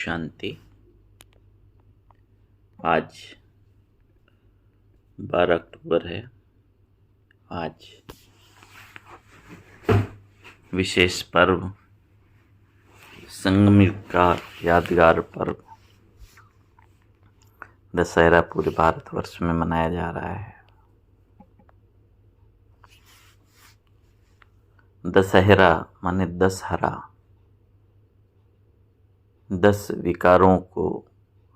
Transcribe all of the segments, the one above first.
शांति। आज 12 अक्टूबर है। आज विशेष पर्व, संगम युग का यादगार पर्व दशहरा पूरे भारतवर्ष में मनाया जा रहा है। दशहरा माने 10 हरा, 10 विकारों को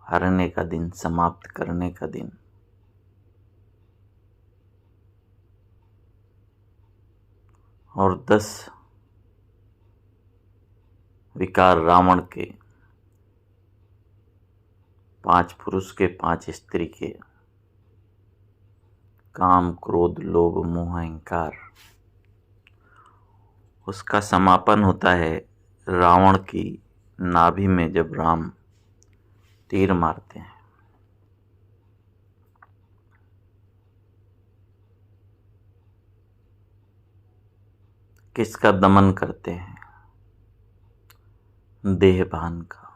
हरने का दिन, समाप्त करने का दिन। और 10 विकार रावण के, 5 पुरुष के, 5 स्त्री के, काम, क्रोध, लोभ, मोह, अहंकार, उसका समापन होता है रावण की नाभि में जब राम तीर मारते हैं। किसका दमन करते हैं? देहभान का।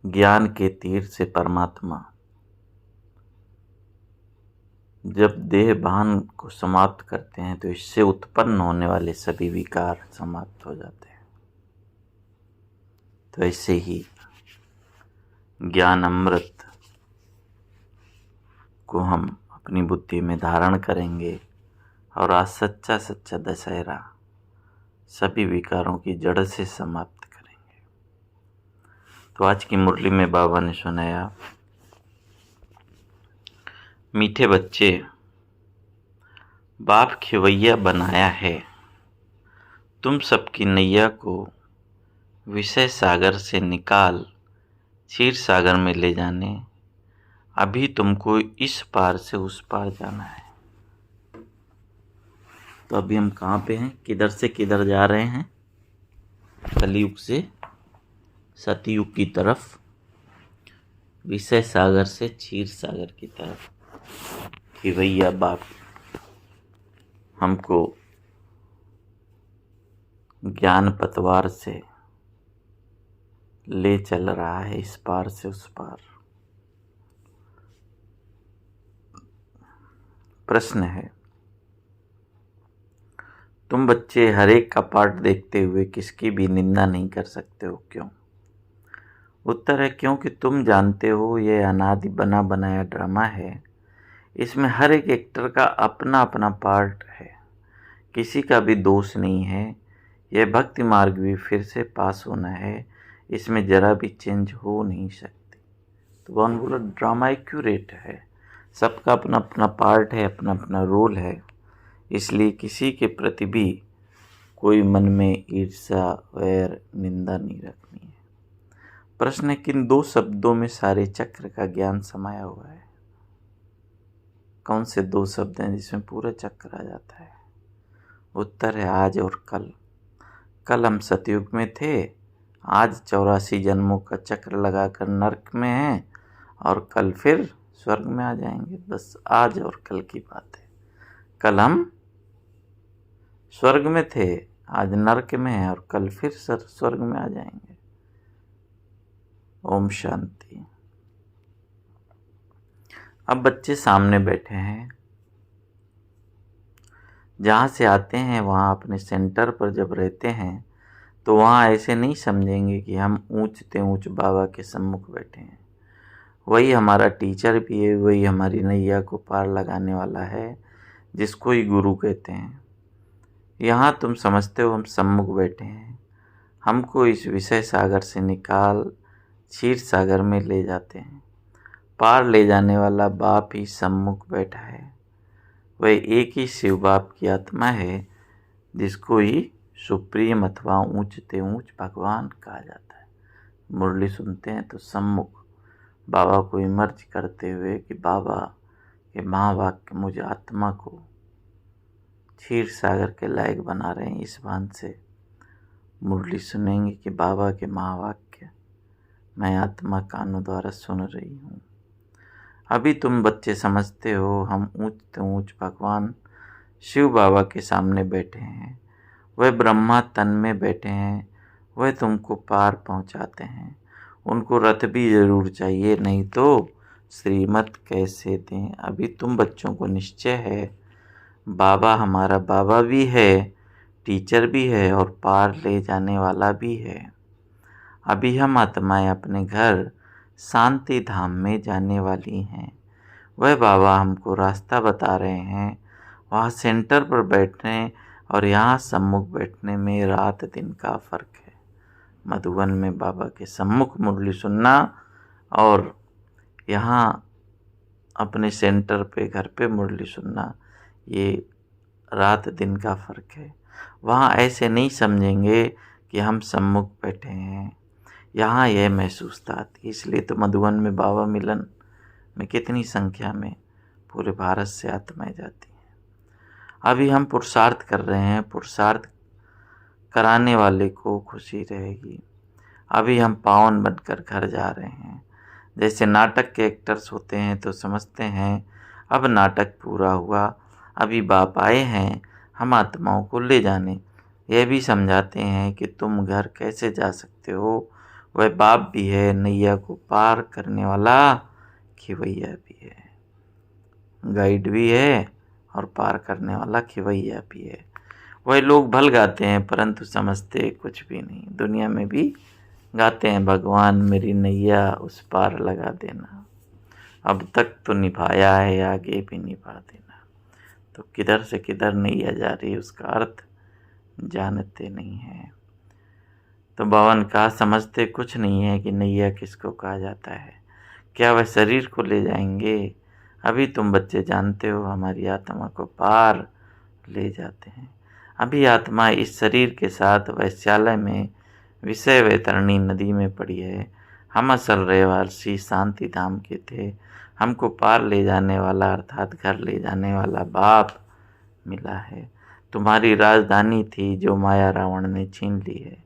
ज्ञान के तीर से परमात्मा जब देहभान को समाप्त करते हैं तो इससे उत्पन्न होने वाले सभी विकार समाप्त हो जाते हैं। तो ऐसे ही ज्ञान अमृत को हम अपनी बुद्धि में धारण करेंगे और आज सच्चा सच्चा दशहरा सभी विकारों की जड़ से समाप्त करेंगे। तो आज की मुरली में बाबा ने सुनाया, मीठे बच्चे, बाप खिवैया बनाया है, तुम सबकी नैया को विषय सागर से निकाल क्षीर सागर में ले जाने। अभी तुमको इस पार से उस पार जाना है। तो अभी हम कहाँ पे हैं? किधर से किधर जा रहे हैं? कलयुग से सतयुग की तरफ, विषय सागर से क्षीर सागर की तरफ। कि भैया बाप हमको ज्ञान पतवार से ले चल रहा है इस पार से उस पार। प्रश्न है, तुम बच्चे हर एक का पाठ देखते हुए किसकी भी निंदा नहीं कर सकते हो, क्यों? उत्तर है, क्योंकि तुम जानते हो यह अनादि बना बनाया ड्रामा है। इसमें हर एक एक्टर का अपना अपना पार्ट है, किसी का भी दोष नहीं है। यह भक्ति मार्ग भी फिर से पास होना है, इसमें जरा भी चेंज हो नहीं सकती। तो भगवान बोला ड्रामा एक्यूरेट है, सबका अपना अपना पार्ट है, अपना अपना रोल है। इसलिए किसी के प्रति भी कोई मन में ईर्ष्या, वैर, निंदा नहीं रखनी है। प्रश्न है, किन 2 शब्दों में सारे चक्र का ज्ञान समाया हुआ है? कौन से 2 शब्द हैं जिसमें पूरा चक्र आ जाता है? उत्तर है, आज और कल। कल हम सतयुग में थे, आज 84 जन्मों का चक्र लगाकर नरक में हैं और कल फिर स्वर्ग में आ जाएंगे। बस आज और कल की बात है। कल हम स्वर्ग में थे, आज नरक में हैं और कल फिर स्वर्ग में आ जाएंगे। ओम शांति। अब बच्चे सामने बैठे हैं, जहाँ से आते हैं वहाँ अपने सेंटर पर जब रहते हैं तो वहाँ ऐसे नहीं समझेंगे कि हम ऊंच ते ऊंच बाबा के सम्मुख बैठे हैं। वही हमारा टीचर भी है, वही हमारी नैया को पार लगाने वाला है, जिसको ही गुरु कहते हैं। यहाँ तुम समझते हो हम सम्मुख बैठे हैं, हमको इस विषय सागर से निकाल क्षीर सागर में ले जाते हैं। पार ले जाने वाला बाप ही सम्मुख बैठा है। वह एक ही शिव बाप की आत्मा है, जिसको ही सुप्रीम अथवा ऊंच ते ऊंच भगवान कहा जाता है। मुरली सुनते हैं तो सम्मुख बाबा को इमर्ज करते हुए कि बाबा के महावाक्य मुझे आत्मा को क्षीर सागर के लायक बना रहे हैं। इस भान से मुरली सुनेंगे कि बाबा के महावाक्य मैं आत्मा कानों द्वारा सुन रही हूँ। अभी तुम बच्चे समझते हो हम ऊंच ते ऊंच भगवान शिव बाबा के सामने बैठे हैं। वह ब्रह्मा तन में बैठे हैं, वह तुमको पार पहुंचाते हैं। उनको रथ भी ज़रूर चाहिए, नहीं तो श्रीमत कैसे दें। अभी तुम बच्चों को निश्चय है, बाबा हमारा बाबा भी है, टीचर भी है और पार ले जाने वाला भी है। अभी हम आत्माएं अपने घर शांति धाम में जाने वाली हैं। वह बाबा हमको रास्ता बता रहे हैं। वहाँ सेंटर पर बैठने और यहाँ सम्मुख बैठने में रात दिन का फर्क है। मधुबन में बाबा के सम्मुख मुरली सुनना और यहाँ अपने सेंटर पे घर पे मुरली सुनना, ये रात दिन का फ़र्क है। वहाँ ऐसे नहीं समझेंगे कि हम सम्मुख बैठे हैं, यहाँ यह महसूसता आती। इसलिए तो मधुबन में बाबा मिलन में कितनी संख्या में पूरे भारत से आत्माएं जाती हैं। अभी हम पुरुषार्थ कर रहे हैं, पुरुषार्थ कराने वाले को खुशी रहेगी। अभी हम पावन बनकर घर जा रहे हैं। जैसे नाटक के एक्टर्स होते हैं तो समझते हैं अब नाटक पूरा हुआ, अभी बाप आए हैं हम आत्माओं को ले जाने। यह भी समझाते हैं कि तुम घर कैसे जा सकते हो, वह बाप भी है, नैया को पार करने वाला खिवैया भी है, गाइड भी है और पार करने वाला खिवैया भी है। वह लोग भल गाते हैं परंतु समझते कुछ भी नहीं। दुनिया में भी गाते हैं भगवान मेरी नैया उस पार लगा देना, अब तक तो निभाया है आगे भी निभा देना। तो किधर से किधर नैया जा रही है उसका अर्थ जानते नहीं हैं। तो भवन का समझते कुछ नहीं है कि नैया किसको कहा जाता है। क्या वह शरीर को ले जाएंगे? अभी तुम बच्चे जानते हो हमारी आत्मा को पार ले जाते हैं। अभी आत्मा इस शरीर के साथ वैश्यालय में विषय वैतरणी नदी में पड़ी है। हम असल रहवासी शांति धाम के थे। हमको पार ले जाने वाला अर्थात घर ले जाने वाला बाप मिला है। तुम्हारी राजधानी थी जो माया रावण ने छीन ली है,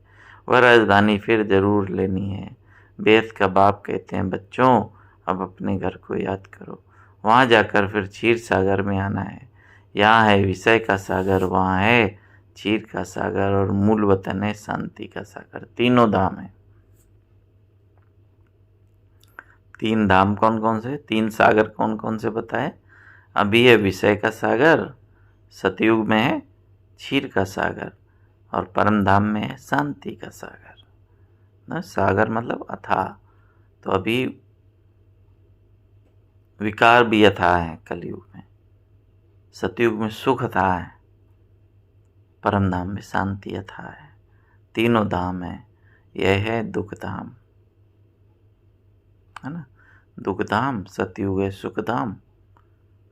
वह राजधानी फिर जरूर लेनी है। वेद का बाप कहते हैं बच्चों अब अपने घर को याद करो, वहाँ जाकर फिर क्षीर सागर में आना है। यहाँ है विषय का सागर, वहाँ है क्षीर का सागर और मूल वतन है शांति का सागर। तीनों धाम है। तीन धाम कौन कौन से, तीन सागर कौन कौन से बताए? अभी है विषय का सागर, सतयुग में है क्षीर का सागर और परम धाम में है शांति का सागर। ना सागर मतलब अथाह, तो अभी विकार भी अथाह है कलयुग में, सतयुग में सुख अथाह है, परम धाम में शांति अथाह है। तीनों धाम है। यह है दुख धाम, है ना। दुख धाम सतयुग है सुख धाम,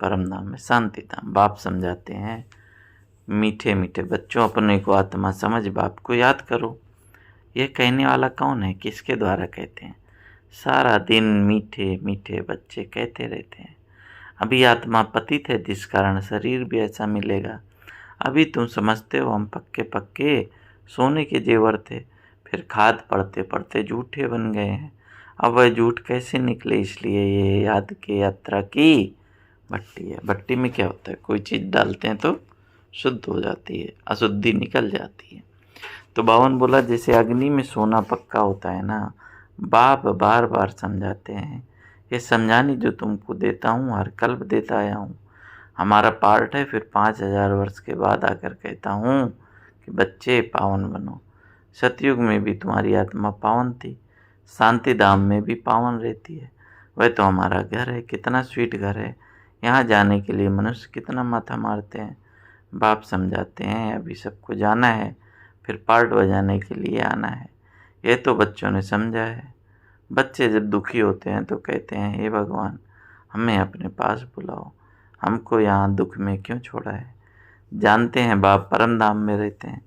परम धाम में शांति धाम। बाप समझाते हैं मीठे मीठे बच्चों अपने को आत्मा समझ बाप को याद करो। यह कहने वाला कौन है, किसके द्वारा कहते हैं? सारा दिन मीठे मीठे बच्चे कहते रहते हैं। अभी आत्मा पतित है जिस कारण शरीर भी ऐसा मिलेगा। अभी तुम समझते हो हम पक्के पक्के सोने के जेवर थे, फिर खाद पढ़ते पढ़ते झूठे बन गए हैं। अब वह झूठ कैसे निकले, इसलिए ये याद के यात्रा की भट्टी है। भट्टी में क्या होता है, कोई चीज़ डालते हैं तो शुद्ध हो जाती है, अशुद्धि निकल जाती है। तो बावन बोला जैसे अग्नि में सोना पक्का होता है ना, बाप बार बार समझाते हैं। ये समझाने जो तुमको देता हूँ हर कल्प देता आया हूँ। हमारा पार्ट है, फिर 5000 वर्ष के बाद आकर कहता हूँ कि बच्चे पावन बनो। सतयुग में भी तुम्हारी आत्मा पावन थी, शांति धाम में भी पावन रहती है। वह तो हमारा घर है, कितना स्वीट घर है। यहाँ जाने के लिए मनुष्य कितना माथा मारते हैं। बाप समझाते हैं अभी सबको जाना है, फिर पार्ट बजाने के लिए आना है। ये तो बच्चों ने समझा है। बच्चे जब दुखी होते हैं तो कहते हैं हे भगवान हमें अपने पास बुलाओ, हमको यहाँ दुख में क्यों छोड़ा है। जानते हैं बाप परम धाम में रहते हैं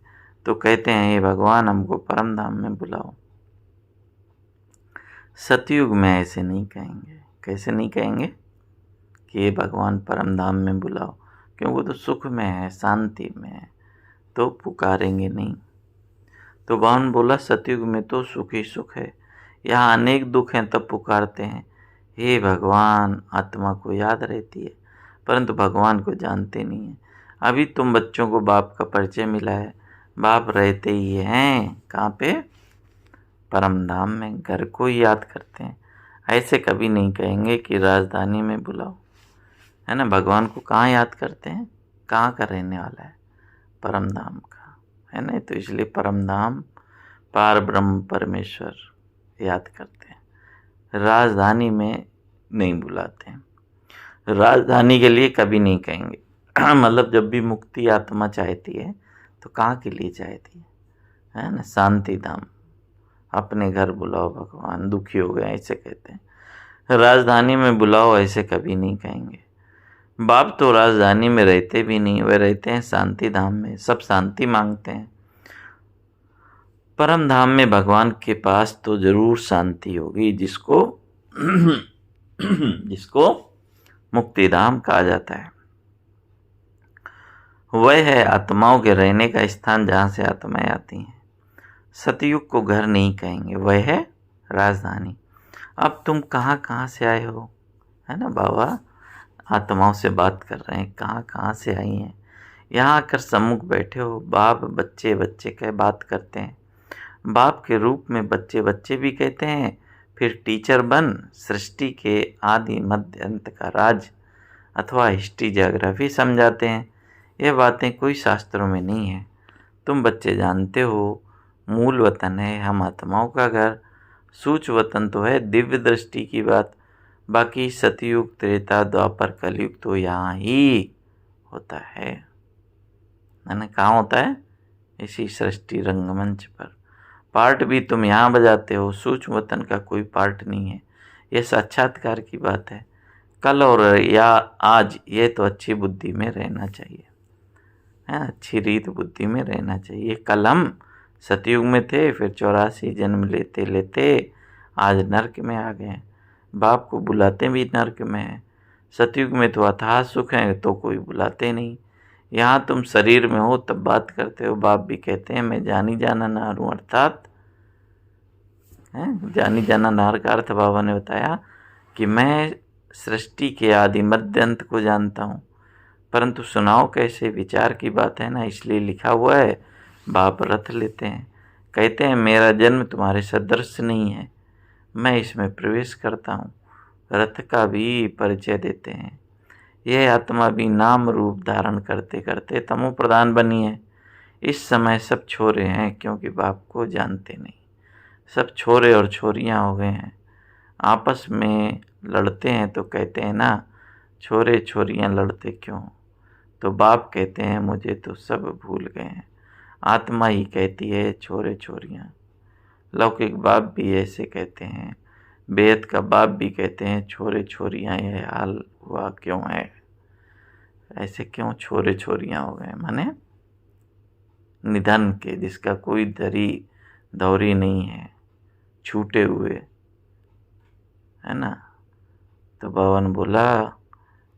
तो कहते हैं हे भगवान हमको परम धाम में बुलाओ। सतयुग में ऐसे नहीं कहेंगे। कैसे नहीं कहेंगे कि हे भगवान परम धाम में बुलाओ, क्योंकि वो तो सुख में है, शांति में है, तो पुकारेंगे नहीं। तो भगवान बोला सतयुग में तो सुख ही सुख है, यहाँ अनेक दुख हैं तब पुकारते हैं हे भगवान। आत्मा को याद रहती है परंतु भगवान को जानते नहीं है। अभी तुम बच्चों को बाप का परिचय मिला है, बाप रहते ही हैं कहाँ पे, परम धाम में घर को ही याद करते हैं। ऐसे कभी नहीं कहेंगे कि राजधानी में बुलाओ, है ना। भगवान को कहाँ याद करते हैं, कहाँ का रहने वाला है, परम धाम का, है ना। तो इसलिए परम धाम पार ब्रह्म परमेश्वर याद करते हैं, राजधानी में नहीं बुलाते हैं। राजधानी के लिए कभी नहीं कहेंगे। मतलब जब भी मुक्ति आत्मा चाहती है तो कहाँ के लिए चाहती है ना, शांति धाम, अपने घर बुलाओ भगवान, दुखी हो गए ऐसे कहते हैं। राजधानी में बुलाओ ऐसे कभी नहीं कहेंगे। बाप तो राजधानी में रहते भी नहीं, वे रहते हैं शांति धाम में, सब शांति मांगते हैं। परम धाम में भगवान के पास तो जरूर शांति होगी, जिसको मुक्ति धाम कहा जाता है। वह है आत्माओं के रहने का स्थान जहाँ से आत्माएं आती हैं। सतयुग को घर नहीं कहेंगे, वह है राजधानी। अब तुम कहाँ कहाँ से आए हो, है ना। बाबा आत्माओं से बात कर रहे हैं, कहाँ कहाँ से आई हैं। यहाँ आकर सम्मुख बैठे हो, बाप बच्चे बच्चे कह बात करते हैं। बाप के रूप में बच्चे बच्चे भी कहते हैं, फिर टीचर बन सृष्टि के आदि मध्य अंत का राज अथवा हिस्ट्री ज्योग्राफी समझाते हैं। ये बातें कोई शास्त्रों में नहीं है। तुम बच्चे जानते हो, मूल वतन है हम आत्माओं का घर, सूक्ष्म वतन तो है दिव्य दृष्टि की बात। बाकी सतयुग त्रेता द्वापर कलयुग तो यहाँ ही होता है ना। कहाँ होता है, इसी सृष्टि रंगमंच पर। पार्ट भी तुम यहाँ बजाते हो, सूक्ष्म वतन का कोई पार्ट नहीं है। ये साक्षात्कार की बात है। कल और या आज ये तो अच्छी बुद्धि में रहना चाहिए, है, अच्छी रीत बुद्धि में रहना चाहिए। कल हम सतयुग में थे, फिर 84 जन्म लेते लेते आज नरक में आ गए। बाप को बुलाते भी नरक में है। सतयुग में तो अथाह सुख है तो कोई बुलाते नहीं। यहाँ तुम शरीर में हो तब बात करते हो। बाप भी कहते हैं मैं जानी जाना नार हूँ, अर्थात जानी जाना नार का अर्थ बाबा ने बताया कि मैं सृष्टि के आदि मध्य अंत को जानता हूँ। परंतु सुनाओ कैसे, विचार की बात है ना, इसलिए लिखा हुआ है। बाप रथ लेते हैं, कहते हैं मेरा जन्म तुम्हारे सदृश नहीं है, मैं इसमें प्रवेश करता हूँ। रथ का भी परिचय देते हैं। यह आत्मा भी नाम रूप धारण करते करते तमो प्रधान बनी है। इस समय सब छोरे हैं क्योंकि बाप को जानते नहीं। सब छोरे और छोरियाँ हो गए हैं, आपस में लड़ते हैं तो कहते हैं ना छोरे छोरियाँ लड़ते क्यों। तो बाप कहते हैं मुझे तो सब भूल गए हैं। आत्मा ही कहती है छोरे छोरियाँ। लौकिक बाप भी ऐसे कहते हैं, बेहद का बाप भी कहते हैं छोरे छोरियाँ यह हाल हुआ क्यों है, ऐसे क्यों छोरे छोरियाँ हो गए। माने निधन के, जिसका कोई धरी दौरी नहीं है, छूटे हुए, है ना। तो बाबा ने बोला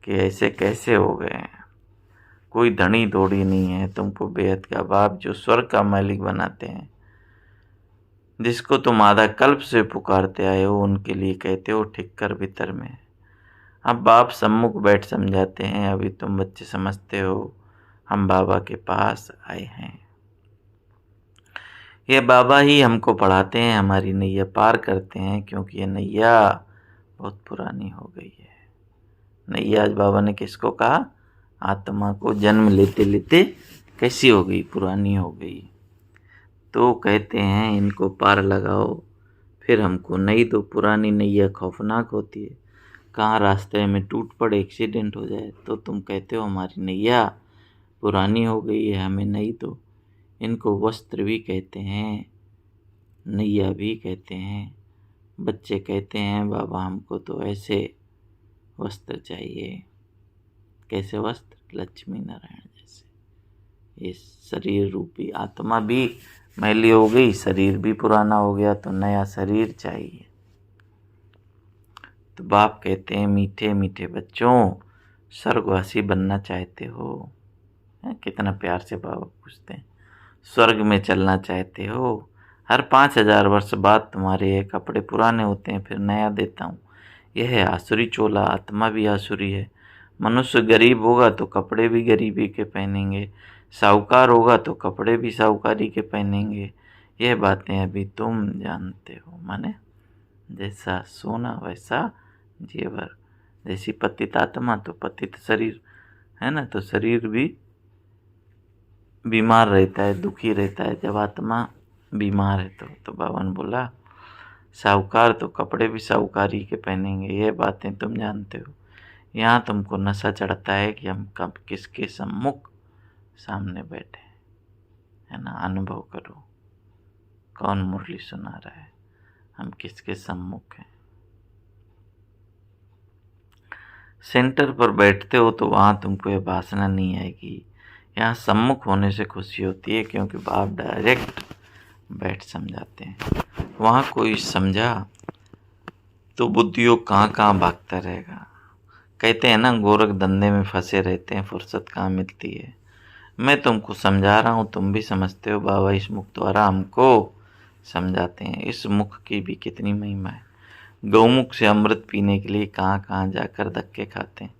कि ऐसे कैसे हो गए हैं, कोई धनी दौड़ी नहीं है। तुमको बेहद का बाप जो स्वर्ग का मालिक बनाते हैं, जिसको तुम आधा कल्प से पुकारते आए हो, उनके लिए कहते हो ठिक्कर भीतर में। अब बाप सम्मुख बैठ समझाते हैं, अभी तुम बच्चे समझते हो हम बाबा के पास आए हैं। ये बाबा ही हमको पढ़ाते हैं, हमारी नैया पार करते हैं, क्योंकि ये नैया बहुत पुरानी हो गई है। नैया आज बाबा ने किसको कहा, आत्मा को जन्म लेते लेते कैसी हो गई, पुरानी हो गई। तो कहते हैं इनको पार लगाओ फिर हमको नई दो। पुरानी नैया खौफनाक होती है, कहाँ रास्ते में टूट पड़े, एक्सीडेंट हो जाए तो तुम कहते हो हमारी नैया पुरानी हो गई है, हमें नई दो। इनको वस्त्र भी कहते हैं, नैया भी कहते हैं। बच्चे कहते हैं बाबा हमको तो ऐसे वस्त्र चाहिए। कैसे वस्त्र, लक्ष्मी नारायण जैसे। ये शरीर रूपी आत्मा भी मैली हो गई, शरीर भी पुराना हो गया, तो नया शरीर चाहिए। तो बाप कहते हैं मीठे मीठे बच्चों, स्वर्गवासी बनना चाहते हो, कितना प्यार से बाबा पूछते हैं। स्वर्ग में चलना चाहते हो, हर 5000 वर्ष बाद तुम्हारे ये कपड़े पुराने होते हैं, फिर नया देता हूँ। यह है आसुरी चोला, आत्मा भी आसुरी है। मनुष्य गरीब होगा तो कपड़े भी गरीबी के पहनेंगे, साहूकार होगा तो कपड़े भी साहूकारी के पहनेंगे। यह बातें अभी तुम जानते हो। माने जैसा सोना वैसा जेवर, जैसी पतित आत्मा तो पतित शरीर है ना, तो शरीर भी बीमार रहता है, दुखी रहता है जब आत्मा बीमार है। तो बाबा ने बोला साहूकार तो कपड़े भी साहूकारी के पहनेंगे, ये बातें तुम जानते हो। यहाँ तुमको नशा चढ़ता है कि हम कब किसके सम्मुख सामने बैठे, है ना। अनुभव करो कौन मुरली सुना रहा है, हम किसके सम्मुख हैं। सेंटर पर बैठते हो तो वहाँ तुमको ये वासना नहीं आएगी। यहाँ सम्मुख होने से खुशी होती है, क्योंकि बाप डायरेक्ट बैठ समझाते हैं। वहाँ कोई समझा तो बुद्धियों कहाँ कहाँ भागता रहेगा। कहते हैं ना गोरख धंधे में फंसे रहते हैं, फुर्सत कहाँ मिलती है। मैं तुमको समझा रहा हूँ, तुम भी समझते हो। बाबा इस मुख द्वारा हमको समझाते हैं। इस मुख की भी कितनी महिमा है। गौमुख से अमृत पीने के लिए कहाँ कहाँ जाकर धक्के खाते हैं,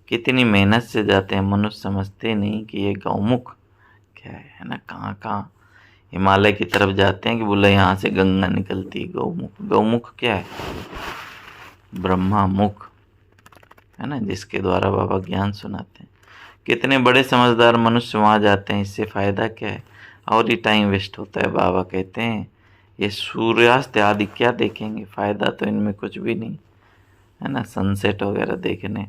कितनी मेहनत से जाते हैं। मनुष्य समझते नहीं कि ये गौमुख क्या है ना। कहाँ कहाँ हिमालय की तरफ जाते हैं कि बोला यहाँ से गंगा निकलती। गौमुख, गौमुख क्या है? ब्रह्मा मुख है ना, जिसके द्वारा बाबा ज्ञान सुनाते हैं। कितने बड़े समझदार मनुष्य वहाँ जाते हैं, इससे फ़ायदा क्या है? और ही टाइम वेस्ट होता है। बाबा कहते हैं ये सूर्यास्त आदि क्या देखेंगे, फ़ायदा तो इनमें कुछ भी नहीं है ना। सनसेट वगैरह देखने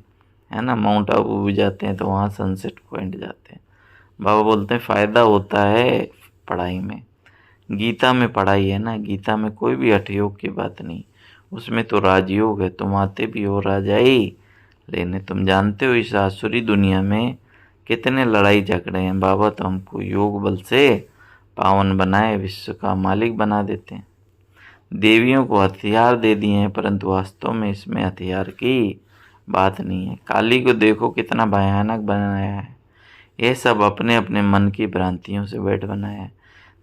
है ना, माउंट आबू भी जाते हैं तो वहाँ सनसेट पॉइंट जाते हैं। बाबा बोलते हैं फ़ायदा होता है पढ़ाई में। गीता में पढ़ाई है ना, गीता में कोई भी हठयोग की बात नहीं, उसमें तो राजयोग है। तुम आते भी हो राजाई लेने। तुम जानते हो इस आसुरी दुनिया में कितने लड़ाई झगड़े हैं। बाबा तो हमको योग बल से पावन बनाए, विश्व का मालिक बना देते हैं। देवियों को हथियार दे दिए हैं, परंतु वास्तव में इसमें हथियार की बात नहीं है। काली को देखो कितना भयानक बनाया है। ये सब अपने अपने मन की भ्रांतियों से बैठ बनाया है।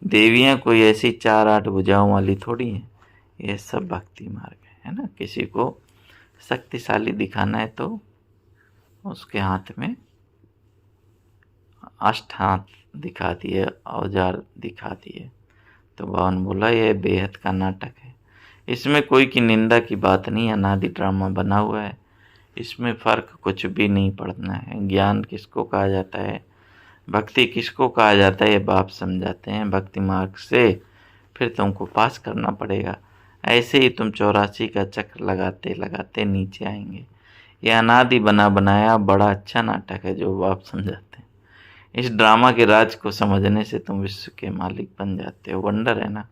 देवियाँ कोई ऐसी 4-8 भुजाओं वाली थोड़ी हैं। ये सब भक्ति मार्ग है ना। किसी को शक्तिशाली दिखाना है तो उसके हाथ में 8 हाथ दिखा दिए, औजार दिखा दिए। तो भगवान बोला ये बेहद का नाटक है, इसमें कोई की निंदा की बात नहीं। अनादि ड्रामा बना हुआ है, इसमें फ़र्क कुछ भी नहीं पड़ना है। ज्ञान किसको कहा जाता है, भक्ति किसको कहा जाता है, ये बाप समझाते हैं। भक्ति मार्ग से फिर तुमको पास करना पड़ेगा। ऐसे ही तुम 84 का चक्र लगाते लगाते नीचे आएंगे। ये अनादि बना बनाया बड़ा अच्छा नाटक है जो बाप समझाते हैं। इस ड्रामा के राज को समझने से तुम विश्व के मालिक बन जाते हो। वंडर है ना,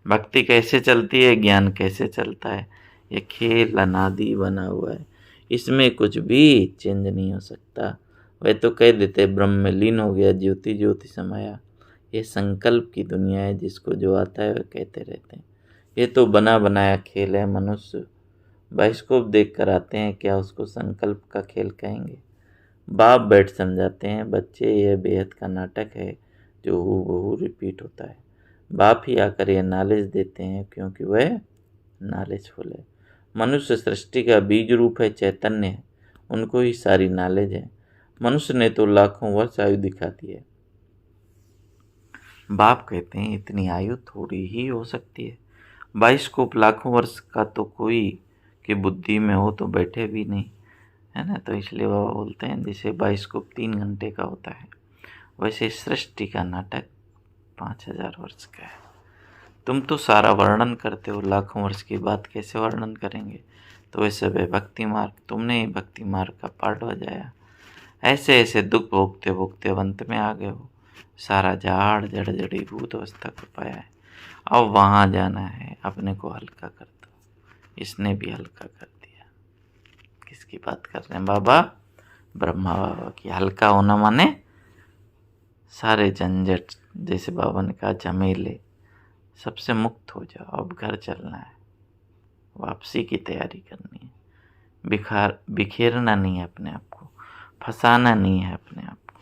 भक्ति कैसे चलती है, ज्ञान कैसे चलता है। ये खेल अनादि बना हुआ है, इसमें कुछ भी चेंज नहीं हो सकता। वह तो कह देते ब्रह्म में लीन हो गया, ज्योति ज्योति समाया। ये संकल्प की दुनिया है, जिसको जो आता है वह कहते रहते हैं। ये तो बना बनाया खेल है। मनुष्य बाइस्कोप देख कर आते हैं, क्या उसको संकल्प का खेल कहेंगे? बाप बैठ समझाते हैं बच्चे यह बेहद का नाटक है जो हूबहू रिपीट होता है। बाप ही आकर यह नॉलेज देते हैं, क्योंकि वह नॉलेजफुल है। मनुष्य सृष्टि का बीज रूप है, चैतन्य है, उनको ही सारी नॉलेज है। मनुष्य ने तो लाखों वर्ष आयु दिखाती है। बाप कहते हैं इतनी आयु थोड़ी ही हो सकती है। बाइस्कोप लाखों वर्ष का तो कोई की बुद्धि में हो तो बैठे भी नहीं है ना। तो इसलिए बाबा बोलते हैं जैसे बाइस्कोप 3 घंटे का होता है, वैसे सृष्टि का नाटक 5000 वर्ष का है। तुम तो सारा वर्णन करते हो, लाखों वर्ष की बात कैसे वर्णन करेंगे? तो वैसे वे भक्ति मार्ग, तुमने ही भक्ति मार्ग का पार्ट बजाया। ऐसे ऐसे दुख भोगते भोगते अंत में आ गए हो। सारा झाड़ जड़ जड़ीभूत अवस्था को पाया है। अब वहाँ जाना है, अपने को हल्का कर दो। इसने भी हल्का कर दिया। किसकी बात कर रहे हैं बाबा? ब्रह्मा बाबा की। हल्का होना माने सारे झंझट, जैसे बाबा ने कहा झमेले, सबसे मुक्त हो जाओ। अब घर चलना है, वापसी की तैयारी करनी है। बिखेरना नहीं है अपने आप को, फंसाना नहीं है अपने आप को।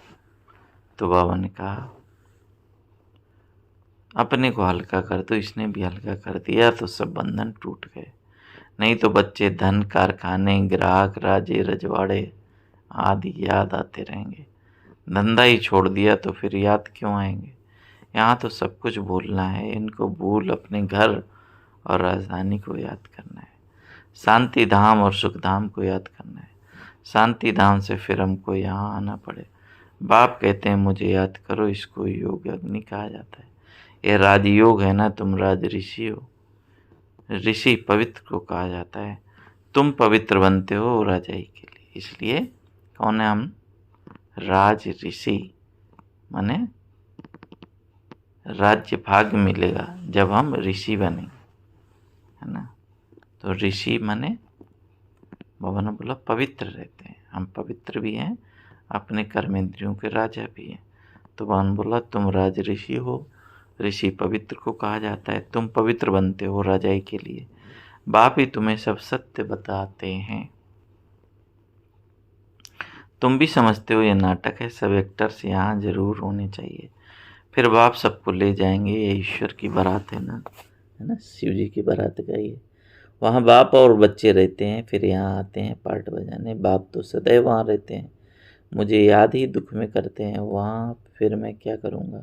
तो बाबा ने कहा अपने को हल्का कर दो। इसने भी हल्का कर दिया तो सब बंधन टूट गए। नहीं तो बच्चे धन, कारखाने, ग्राहक, राजे रजवाड़े आदि याद आते रहेंगे। धंधा ही छोड़ दिया तो फिर याद क्यों आएंगे? यहाँ तो सब कुछ भूलना है, इनको भूल अपने घर और राजधानी को याद करना है, शांति धाम और सुख धाम को याद करना है। शांति धाम से फिर हमको यहाँ आना पड़े। बाप कहते हैं मुझे याद करो, इसको योग अग्नि कहा जाता है। ये राजयोग है ना, तुम राज ऋषि हो। ऋषि पवित्र को कहा जाता है, तुम पवित्र बनते हो राजाई के लिए। इसलिए कौन है हम? राज ऋषि, माने राज्य भाग्य मिलेगा जब हम ऋषि बनेंगे, है ना। तो ऋषि माने बाबा ने बोला पवित्र रहते हैं, हम पवित्र भी हैं, अपने कर्मेंद्रियों के राजा भी हैं। तो बाबा ने बोला तुम राज ऋषि हो, ऋषि पवित्र को कहा जाता है, तुम पवित्र बनते हो राजाई के लिए। बाप ही तुम्हें सब सत्य बताते हैं। तुम भी समझते हो ये नाटक है, सब एक्टर्स यहाँ जरूर होने चाहिए। फिर बाप सबको ले जाएंगे, ये ईश्वर की बारात है ना, शिव जी की बारात का ये। वहाँ बाप और बच्चे रहते हैं, फिर यहाँ आते हैं पार्ट बजाने। बाप तो सदैव वहाँ रहते हैं, मुझे याद ही दुख में करते हैं वहाँ, फिर मैं क्या करूँगा।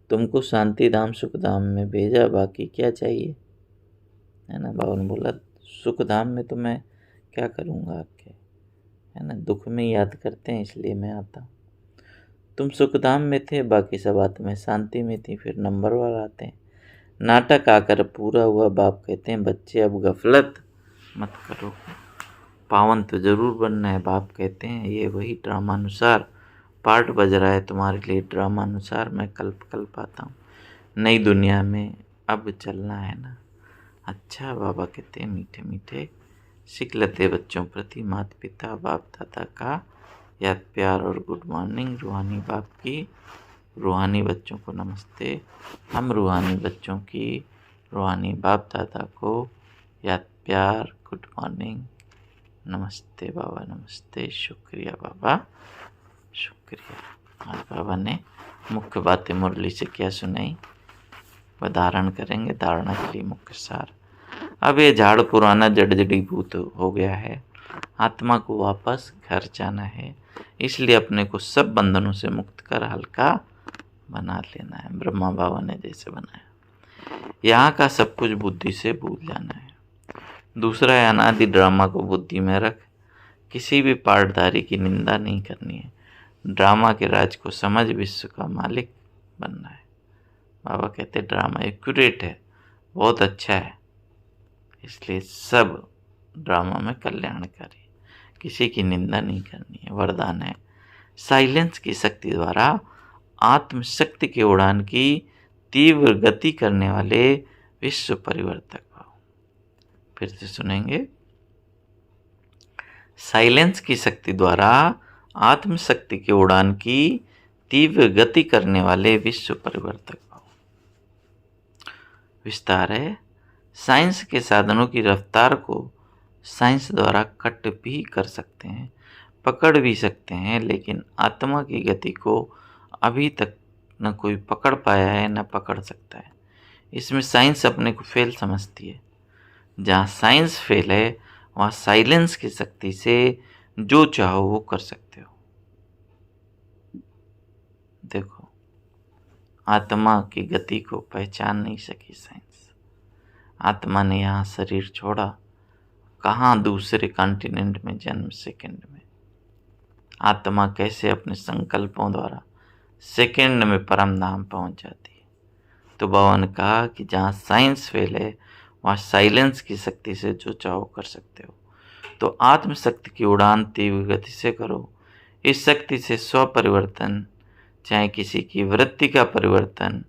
तुमको शांति धाम सुख धाम में भेजा, बाकी क्या चाहिए, है ना। बाबा ने बोला सुख धाम में तो मैं क्या करूँगा आपके, है ना। दुख में याद करते हैं इसलिए मैं आता हूँ। तुम सुख धाम में थे, बाकी सब आत्माएं शांति में थी, फिर नंबर वार आते हैं। नाटक आकर पूरा हुआ। बाप कहते हैं बच्चे अब गफलत मत करो, पावन तो जरूर बनना है। बाप कहते हैं ये वही ड्रामानुसार पार्ट बज रहा है तुम्हारे लिए, ड्रामानुसार मैं कल्प कल्प आता हूँ। नई दुनिया में अब चलना है ना। अच्छा, बाबा कहते हैं मीठे मीठे सीख लेते बच्चों प्रति माता पिता बाप दादा का याद प्यार और गुड मॉर्निंग। रूहानी बाप की रूहानी बच्चों को नमस्ते। हम रूहानी बच्चों की रूहानी बाप दादा को याद प्यार गुड मॉर्निंग। नमस्ते बाबा, नमस्ते, शुक्रिया बाबा, शुक्रिया। आज बाबा ने मुख्य बातें मुरली से क्या सुनाई, वह धारण करेंगे। धारणा के लिए मुख्य सार। अब ये झाड़ पुराना जड़ जड़ीभूत हो गया है, आत्मा को वापस घर जाना है, इसलिए अपने को सब बंधनों से मुक्त कर हल्का बना लेना है, ब्रह्मा बाबा ने जैसे बनाया। यहाँ का सब कुछ बुद्धि से भूल जाना है। दूसरा है अनादि ड्रामा को बुद्धि में रख, किसी भी पार्टधारी की निंदा नहीं करनी है। ड्रामा के राज को समझ विश्व का मालिक बनना है। बाबा कहते ड्रामा एक्यूरेट है, बहुत अच्छा है, इसलिए सब ड्रामा में कल्याणकारी, किसी की निंदा नहीं करनी है। वरदान है साइलेंस की शक्ति द्वारा आत्मशक्ति की उड़ान की तीव्र गति करने वाले विश्व परिवर्तक भाव। फिर से सुनेंगे। साइलेंस की शक्ति द्वारा आत्मशक्ति की उड़ान की तीव्र गति करने वाले विश्व परिवर्तक भाव। विस्तार है साइंस के साधनों की रफ्तार को साइंस द्वारा कट भी कर सकते हैं, पकड़ भी सकते हैं, लेकिन आत्मा की गति को अभी तक न कोई पकड़ पाया है न पकड़ सकता है। इसमें साइंस अपने को फेल समझती है। जहाँ साइंस फेल है वहाँ साइलेंस की शक्ति से जो चाहो वो कर सकते हो। देखो, आत्मा की गति को पहचान नहीं सकी साइंस। आत्मा ने यहाँ शरीर छोड़ा, कहाँ दूसरे कॉन्टिनेंट में जन्म, सेकंड में। आत्मा कैसे अपने संकल्पों द्वारा सेकंड में परम धाम पहुंच जाती है। तो बाबा ने कहा कि जहाँ साइंस फेल है वहाँ साइलेंस की शक्ति से जो चाहो कर सकते हो। तो आत्मशक्ति की उड़ान तीव्र गति से करो। इस शक्ति से स्व परिवर्तन, चाहे किसी की वृत्ति का परिवर्तन,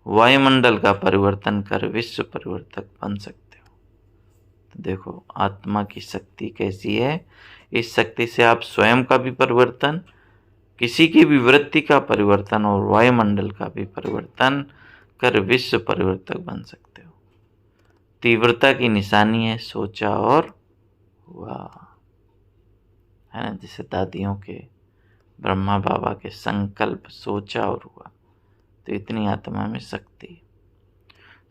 वायुमंडल का परिवर्तन कर विश्व परिवर्तक बन सकते हो। तो देखो आत्मा की शक्ति कैसी है। इस शक्ति से आप स्वयं का भी परिवर्तन, किसी की भी वृत्ति का परिवर्तन और वायुमंडल का भी परिवर्तन कर विश्व परिवर्तक बन सकते हो। तीव्रता की निशानी है सोचा और हुआ, है ना। जैसे दादियों के, ब्रह्मा बाबा के संकल्प, सोचा और हुआ, तो इतनी आत्मा में शक्ति।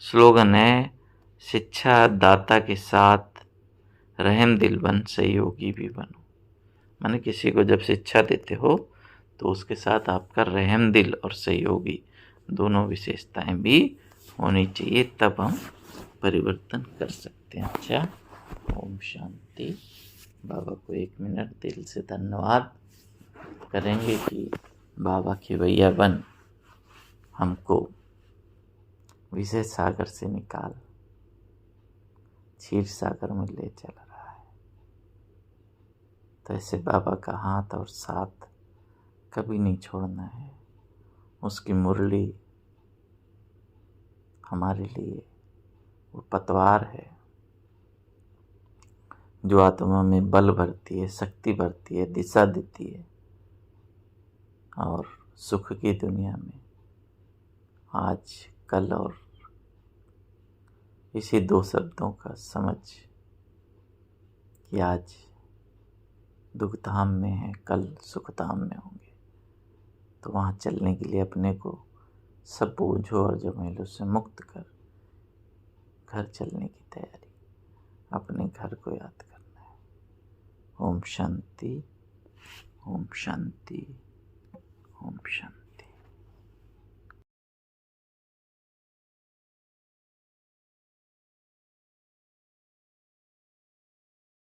स्लोगन है शिक्षा दाता के साथ रहम दिल बन सहयोगी भी बनो। माने किसी को जब शिक्षा देते हो तो उसके साथ आपका रहम दिल और सहयोगी दोनों विशेषताएं भी होनी चाहिए, तब हम परिवर्तन कर सकते हैं। अच्छा, ओम शांति। बाबा को 1 मिनट दिल से धन्यवाद करेंगे कि बाबा की भैया बन हमको विषय सागर से निकाल क्षीर सागर में ले चल रहा है। तो ऐसे बाबा का हाथ और साथ कभी नहीं छोड़ना है। उसकी मुरली हमारे लिए वो पतवार है जो आत्मा में बल भरती है, शक्ति भरती है, दिशा देती है और सुख की दुनिया में आज, कल और इसी 2 शब्दों का समझ कि आज दुखधाम में है, कल सुखधाम में होंगे। तो वहाँ चलने के लिए अपने को सब बोझों और झमेलों से मुक्त कर घर चलने की तैयारी, अपने घर को याद करना है। ओम शांति, ओम शांति, ओम शांति।